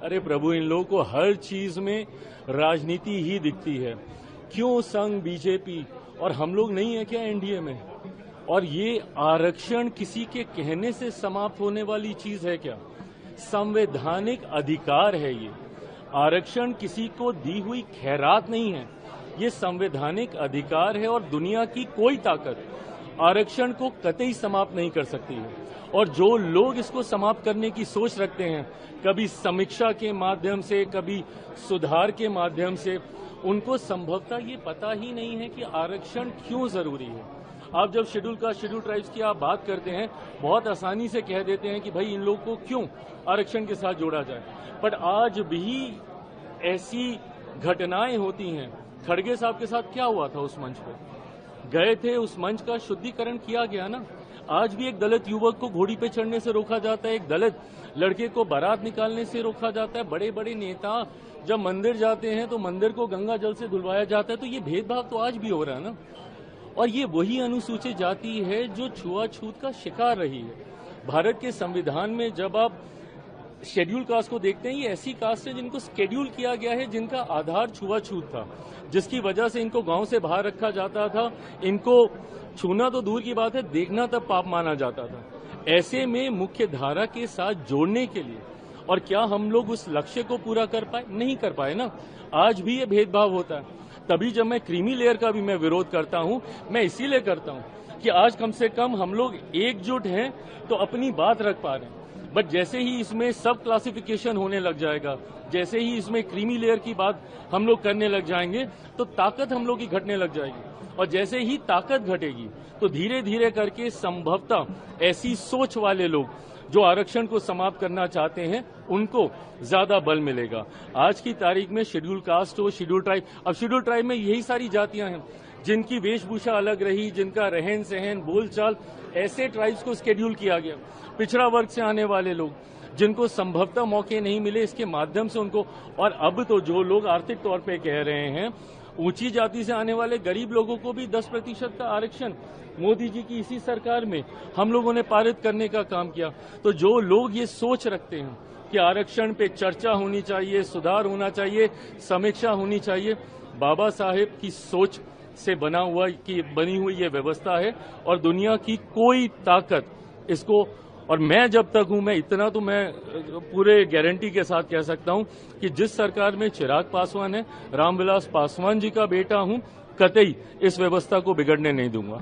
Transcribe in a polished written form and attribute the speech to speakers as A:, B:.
A: अरे प्रभु, इन लोगों को हर चीज में राजनीति ही दिखती है। क्यों संघ बीजेपी और हम लोग नहीं है क्या एनडीए में? और ये आरक्षण किसी के कहने से समाप्त होने वाली चीज है क्या? संवैधानिक अधिकार है ये। आरक्षण किसी को दी हुई खैरात नहीं है, ये संवैधानिक अधिकार है और दुनिया की कोई ताकत आरक्षण को कतई समाप्त नहीं कर सकती है। और जो लोग इसको समाप्त करने की सोच रखते हैं, कभी समीक्षा के माध्यम से, कभी सुधार के माध्यम से, उनको संभवतः ये पता ही नहीं है कि आरक्षण क्यों जरूरी है। आप जब शेड्यूल ट्राइब्स की आप बात करते हैं, बहुत आसानी से कह देते हैं कि भाई इन लोगों को क्यों आरक्षण के साथ जोड़ा जाए, बट आज भी ऐसी घटनाएं होती हैं। खड़गे साहब के साथ क्या हुआ था? उस मंच पर गए थे, उस मंच का शुद्धिकरण किया गया ना। आज भी एक दलित युवक को घोड़ी पे चढ़ने से रोका जाता है, एक दलित लड़के को बारात निकालने से रोका जाता है। बड़े बड़े नेता जब मंदिर जाते हैं तो मंदिर को गंगा जल से धुलवाया जाता है। तो ये भेदभाव तो आज भी हो रहा है ना। और ये वही अनुसूचित जाति है जो छुआछूत का शिकार रही है। भारत के संविधान में जब आप शेड्यूल कास्ट को देखते हैं, ये ऐसी कास्ट है जिनको शेड्यूल किया गया है, जिनका आधार छुआछूत था, जिसकी वजह से इनको गांव से बाहर रखा जाता था। इनको छूना तो दूर की बात है, देखना तब पाप माना जाता था। ऐसे में मुख्य धारा के साथ जोड़ने के लिए, और क्या हम लोग उस लक्ष्य को पूरा कर पाए? नहीं कर पाए ना। आज भी ये भेदभाव होता है। तभी जब मैं क्रीमी लेयर का भी मैं विरोध करता हूं, मैं इसीलिए करता हूं कि आज कम से कम हम लोग एकजुट हैं तो अपनी बात रख पा रहे हैं। बट जैसे ही इसमें सब क्लासिफिकेशन होने लग जाएगा, जैसे ही इसमें क्रीमी लेयर की बात हम लोग करने लग जाएंगे, तो ताकत हम लोग की घटने लग जाएगी। और जैसे ही ताकत घटेगी तो धीरे धीरे करके संभवतः ऐसी सोच वाले लोग जो आरक्षण को समाप्त करना चाहते हैं, उनको ज्यादा बल मिलेगा। आज की तारीख में शेड्यूल कास्ट हो, शेड्यूल ट्राइब, अब शेड्यूल ट्राइब में यही सारी जातियां हैं जिनकी वेशभूषा अलग रही, जिनका रहन सहन, बोलचाल, ऐसे ट्राइब्स को शेड्यूल किया गया। पिछड़ा वर्ग से आने वाले लोग जिनको संभवतः मौके नहीं मिले, इसके माध्यम से उनको, और अब तो जो लोग आर्थिक तौर पे कह रहे हैं, ऊंची जाति से आने वाले गरीब लोगों को भी 10% का आरक्षण मोदी जी की इसी सरकार में हम लोगों ने पारित करने का काम किया। तो जो लोग ये सोच रखते हैं कि आरक्षण पे चर्चा होनी चाहिए, सुधार होना चाहिए, समीक्षा होनी चाहिए, बाबा साहेब की सोच से बनी हुई ये व्यवस्था है और दुनिया की कोई ताकत इसको, और मैं जब तक हूं, मैं इतना तो मैं पूरे गारंटी के साथ कह सकता हूं कि जिस सरकार में चिराग पासवान है, रामविलास पासवान जी का बेटा हूं, कतई इस व्यवस्था को बिगड़ने नहीं दूंगा।